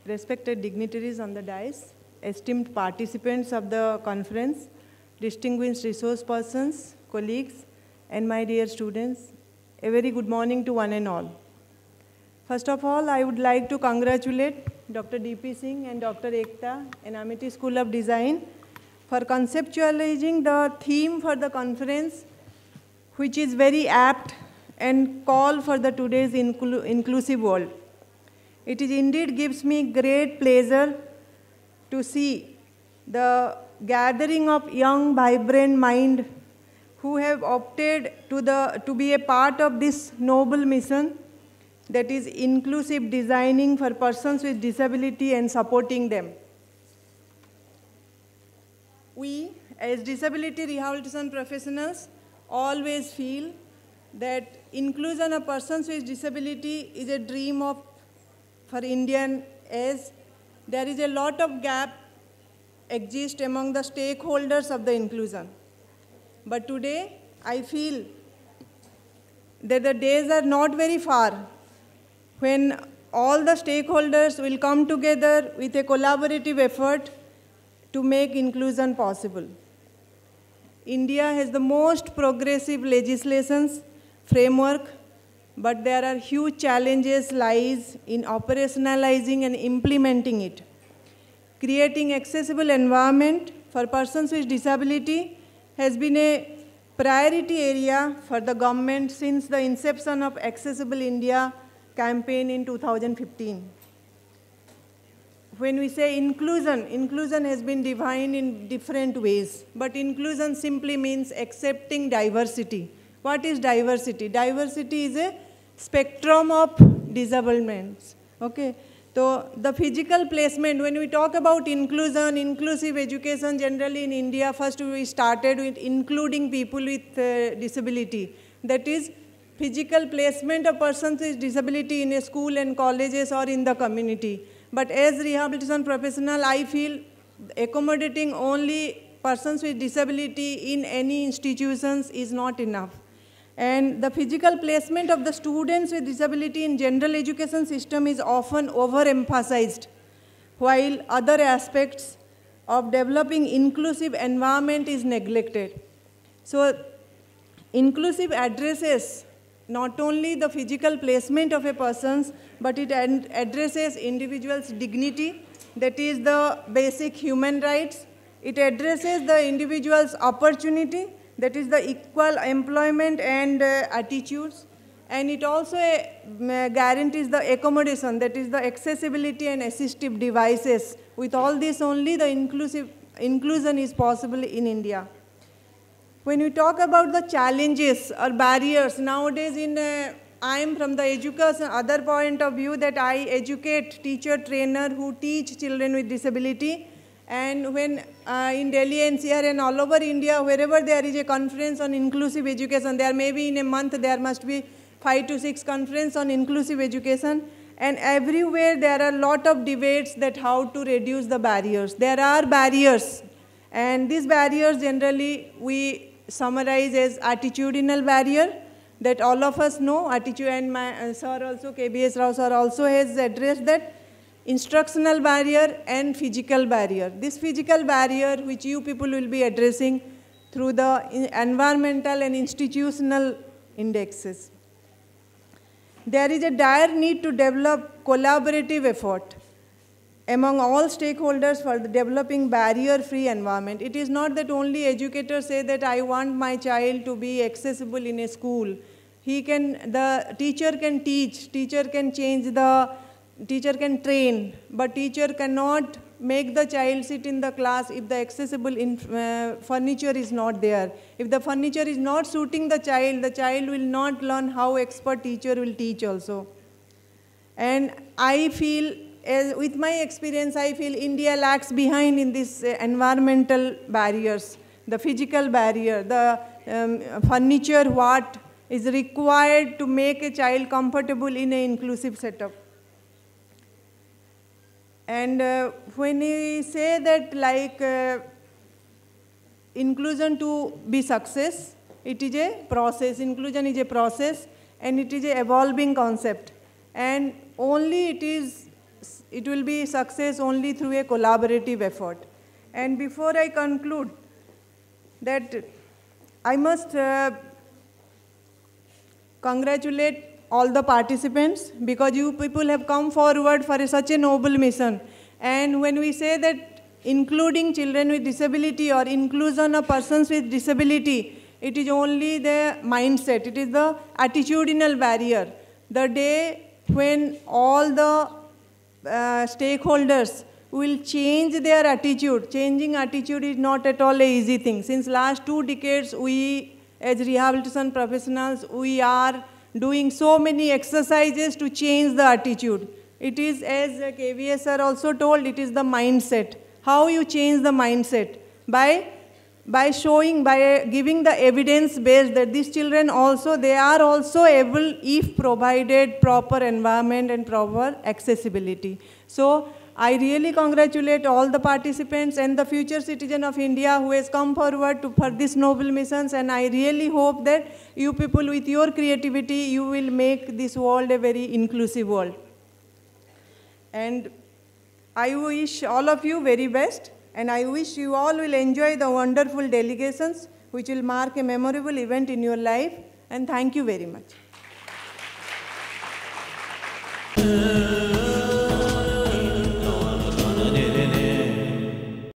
respected dignitaries on the dais, esteemed participants of the conference, distinguished resource persons, colleagues, and my dear students, a very good morning to one and all. First of all, I would like to congratulate Dr. D.P. Singh and Dr. Ekta and Amity School of Design for conceptualizing the theme for the conference, which is very apt and call for the today's inclusive world. It is indeed gives me great pleasure to see the gathering of young, vibrant mind who have opted to be a part of this noble mission, that is inclusive designing for persons with disability and supporting them. We, as disability rehabilitation professionals, always feel that inclusion of persons with disability is a dream for Indian, as there is a lot of gap exist among the stakeholders of the inclusion. But today, I feel that the days are not very far when all the stakeholders will come together with a collaborative effort to make inclusion possible. India has the most progressive legislations framework, but there are huge challenges lies in operationalizing and implementing it. Creating accessible environment for persons with disability has been a priority area for the government since the inception of Accessible India campaign in 2015. When we say inclusion, inclusion has been defined in different ways, but inclusion simply means accepting diversity. What is diversity? Diversity is a spectrum of disablements, okay? So the physical placement, when we talk about inclusion, inclusive education generally in India, first we started with including people with disability. That is physical placement of persons with disability in a school and colleges or in the community. But as rehabilitation professional, I feel accommodating only persons with disability in any institutions is not enough. And the physical placement of the students with disability in general education system is often overemphasized, while other aspects of developing inclusive environment is neglected. So inclusive addresses not only the physical placement of a person, but it addresses individual's dignity, that is the basic human rights. It addresses the individual's opportunity, that is the equal employment and attitudes. And it also guarantees the accommodation, that is the accessibility and assistive devices. With all this only the inclusion is possible in India. When we talk about the challenges or barriers, nowadays I am from the education other point of view that I educate teacher trainer who teach children with disability. And when in Delhi NCR and all over India, wherever there is a conference on inclusive education, there may be in a month there must be 5 to 6 conferences on inclusive education. And everywhere there are a lot of debates that how to reduce the barriers. There are barriers. And these barriers generally we summarize as attitudinal barrier that all of us know. Attitude, and my sir also, KBS Rao sir also has addressed that. Instructional barrier and physical barrier. This physical barrier which you people will be addressing through the environmental and institutional indexes. There is a dire need to develop collaborative effort among all stakeholders for the developing barrier-free environment. It is not that only educators say that I want my child to be accessible in a school. The teacher can teach, teacher can change teacher can train, but teacher cannot make the child sit in the class if the accessible furniture is not there. If the furniture is not suiting the child will not learn how expert teacher will teach also. And I feel, with my experience, I feel India lags behind in these environmental barriers, the physical barrier, the furniture what is required to make a child comfortable in an inclusive setup. And when we say that like inclusion to be success, it is a process. Inclusion is a process and it is an evolving concept. And only it is it will be success only through a collaborative effort. And before I conclude, that I must congratulate all the participants, because you people have come forward for such a noble mission. And when we say that including children with disability or inclusion of persons with disability, it is only the mindset, it is the attitudinal barrier. The day when all the stakeholders will change their attitude, changing attitude is not at all an easy thing. Since last 2 decades, we as rehabilitation professionals, we are doing so many exercises to change the attitude. It is, as KVS sir also told, it is the mindset. How you change the mindset? By showing, by giving the evidence base that these children also, they are also able if provided proper environment and proper accessibility. So I really congratulate all the participants and the future citizen of India who has come forward for this noble missions, and I really hope that you people with your creativity, you will make this world a very inclusive world. And I wish all of you very best, and I wish you all will enjoy the wonderful delegations which will mark a memorable event in your life, and thank you very much.